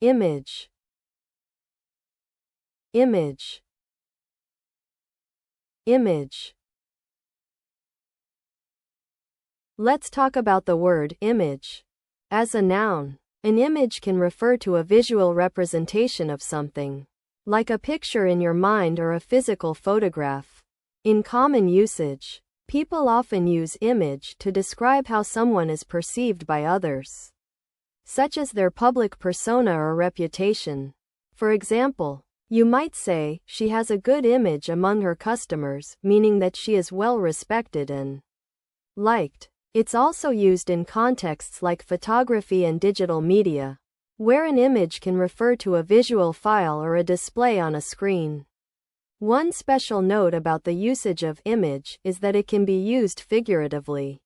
image, image, image. Let's talk about the word image. As a noun, an image can refer to a visual representation of something, like a picture in your mind or a physical photograph. In common usage, people often use image to describe how someone is perceived by others, such as their public persona or reputation. For example, you might say, "She has a good image among her customers," meaning that she is well respected and liked. It's also used in contexts like photography and digital media, where an image can refer to a visual file or a display on a screen. One special note about the usage of image is that it can be used figuratively,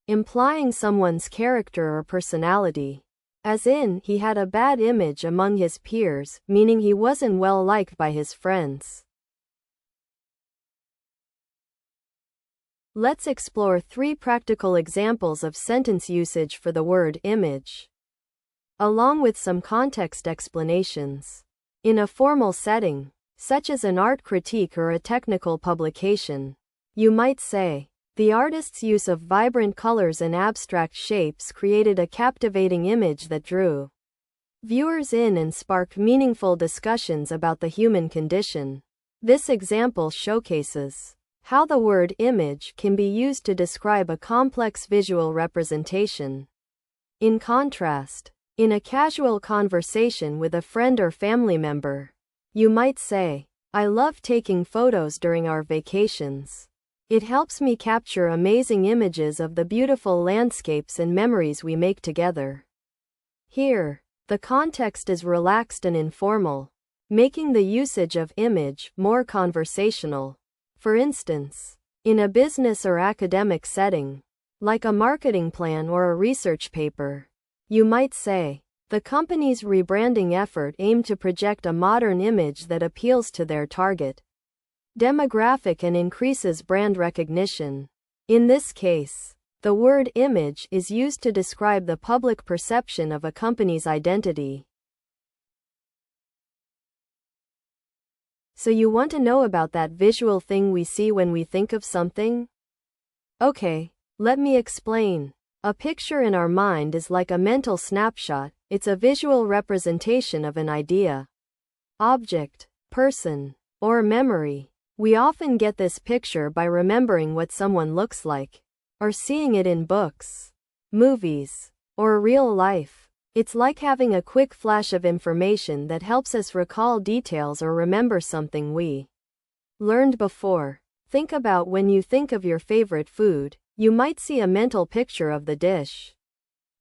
implying someone's character or personality. As in, he had a bad image among his peers, meaning he wasn't well liked by his friends. Let's explore 3 practical examples of sentence usage for the word image, along with some context explanations. In a formal setting, such as an art critique or a technical publication, you might say, "The artist's use of vibrant colors and abstract shapes created a captivating image that drew viewers in and sparked meaningful discussions about the human condition." This example showcases how the word image can be used to describe a complex visual representation. In contrast, in a casual conversation with a friend or family member, you might say, "I love taking photos during our vacations. It helps me capture amazing images of the beautiful landscapes and memories we make together." Here, the context is relaxed and informal, making the usage of image more conversational. For instance, in a business or academic setting, like a marketing plan or a research paper, you might say, "The company's rebranding effort aimed to project a modern image that appeals to their target demographic and increases brand recognition." In this case, the word image is used to describe the public perception of a company's identity. So you want to know about that visual thing we see when we think of something? Okay, let me explain. A picture in our mind is like a mental snapshot. It's a visual representation of an idea, object, person, or memory. We often get this picture by remembering what someone looks like, or seeing it in books, movies, or real life. It's like having a quick flash of information that helps us recall details or remember something we learned before. Think about when you think of your favorite food, you might see a mental picture of the dish,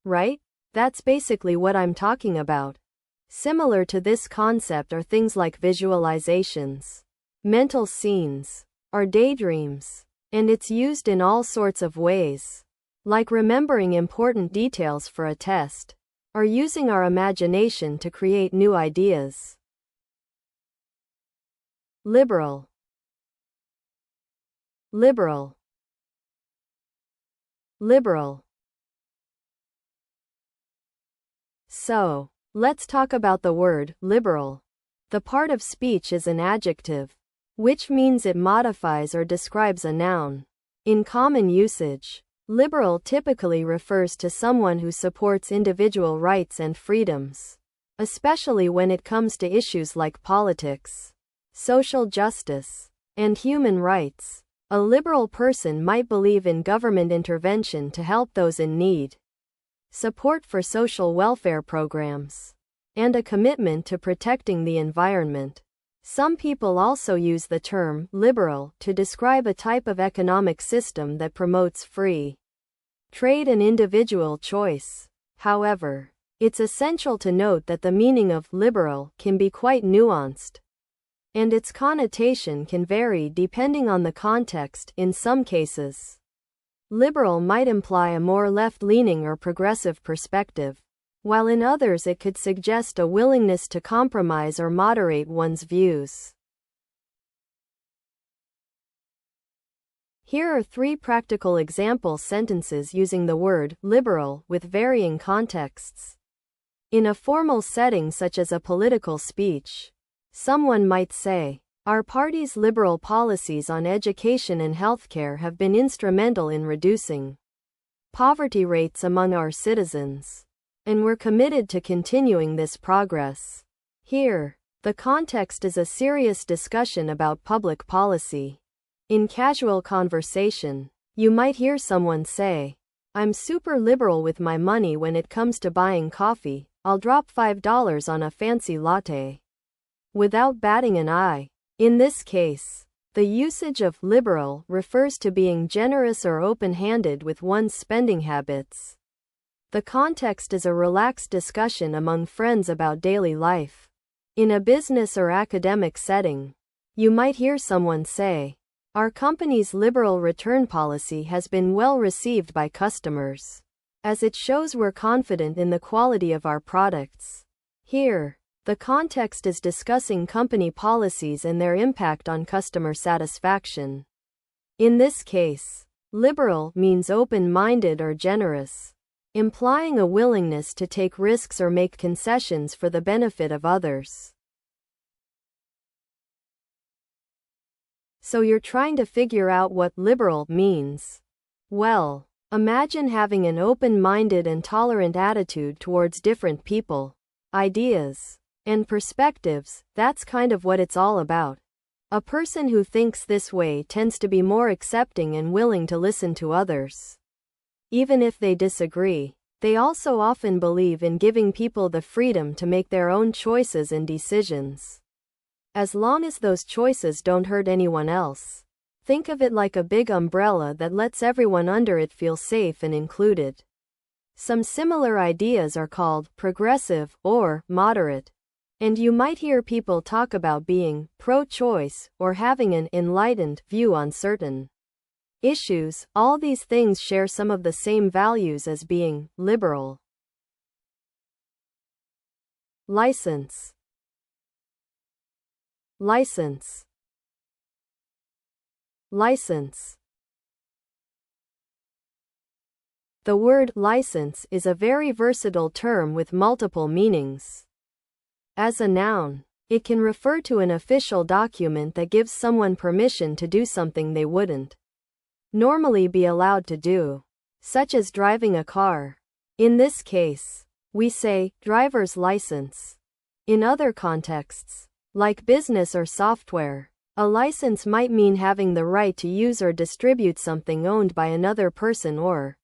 right? That's basically what I'm talking about. Similar to this concept are things like visualizations, mental scenes, or daydreams, and it's used in all sorts of ways, like remembering important details for a test, or using our imagination to create new ideas. Liberal, liberal, liberal. So, let's talk about the word liberal. The part of speech is an adjective, which means it modifies or describes a noun. In common usage, liberal typically refers to someone who supports individual rights and freedoms, especially when it comes to issues like politics, social justice, and human rights. A liberal person might believe in government intervention to help those in need, support for social welfare programs, and a commitment to protecting the environment. Some people also use the term liberal to describe a type of economic system that promotes free trade and individual choice. However, it's essential to note that the meaning of liberal can be quite nuanced, and its connotation can vary depending on the context. In some cases, liberal might imply a more left-leaning or progressive perspective, while in others it could suggest a willingness to compromise or moderate one's views. Here are 3 practical example sentences using the word liberal with varying contexts. In a formal setting such as a political speech, someone might say, "Our party's liberal policies on education and healthcare have been instrumental in reducing poverty rates among our citizens, and we're committed to continuing this progress." Here, the context is a serious discussion about public policy. In casual conversation, you might hear someone say, "I'm super liberal with my money when it comes to buying coffee. I'll drop $5 on a fancy latte without batting an eye." In this case, the usage of liberal refers to being generous or open-handed with one's spending habits. The context is a relaxed discussion among friends about daily life. In a business or academic setting, you might hear someone say, "Our company's liberal return policy has been well received by customers, as it shows we're confident in the quality of our products." Here, the context is discussing company policies and their impact on customer satisfaction. In this case, liberal means open-minded or generous, implying a willingness to take risks or make concessions for the benefit of others. So you're trying to figure out what liberal means? Well, imagine having an open-minded and tolerant attitude towards different people, ideas, and perspectives. That's kind of what it's all about. A person who thinks this way tends to be more accepting and willing to listen to others, even if they disagree. They also often believe in giving people the freedom to make their own choices and decisions, as long as those choices don't hurt anyone else. Think of it like a big umbrella that lets everyone under it feel safe and included. Some similar ideas are called progressive or moderate, and you might hear people talk about being pro-choice or having an enlightened view on certain issues. All these things share some of the same values as being liberal. License. License. License. The word license is a very versatile term with multiple meanings. As a noun, it can refer to an official document that gives someone permission to do something they wouldn't normally be allowed to do, such as driving a car. In this case, we say driver's license. In other contexts, like business or software, a license might mean having the right to use or distribute something owned by another person or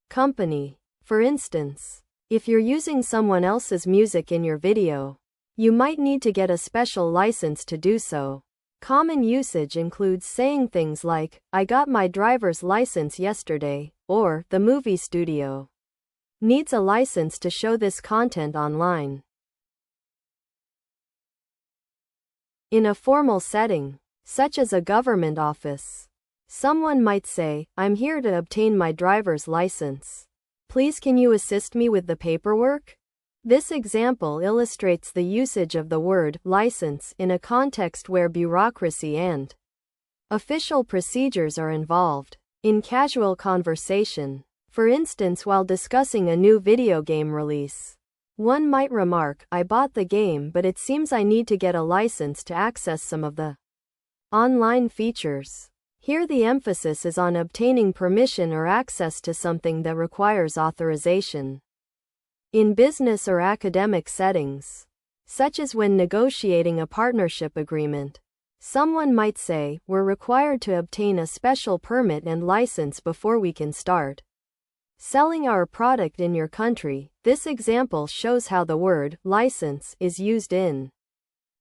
company. For instance, if you're using someone else's music in your video, you might need to get a special license to do so. Common usage includes saying things like, "I got my driver's license yesterday," or "The movie studio needs a license to show this content online." In a formal setting, such as a government office, someone might say, "I'm here to obtain my driver's license. Please can you assist me with the paperwork?" This example illustrates the usage of the word license in a context where bureaucracy and official procedures are involved. In casual conversation, for instance while discussing a new video game release, one might remark, "I bought the game but it seems I need to get a license to access some of the online features." Here the emphasis is on obtaining permission or access to something that requires authorization. In business or academic settings, such as when negotiating a partnership agreement, someone might say, "We're required to obtain a special permit and license before we can start selling our product in your country." This example shows how the word license is used in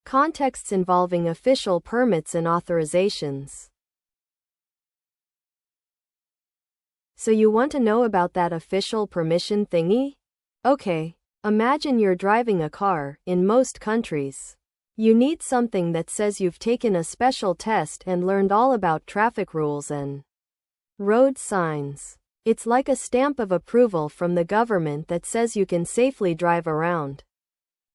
contexts involving official permits and authorizations. So you want to know about that official permission thingy? Okay, imagine you're driving a car. In most countries, you need something that says you've taken a special test and learned all about traffic rules and road signs. It's like a stamp of approval from the government that says you can safely drive around.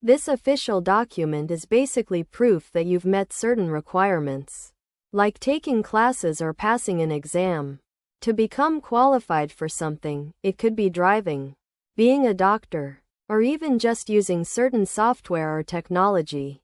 This official document is basically proof that you've met certain requirements, like taking classes or passing an exam. To become qualified for something, it could be driving, being a doctor, or even just using certain software or technology.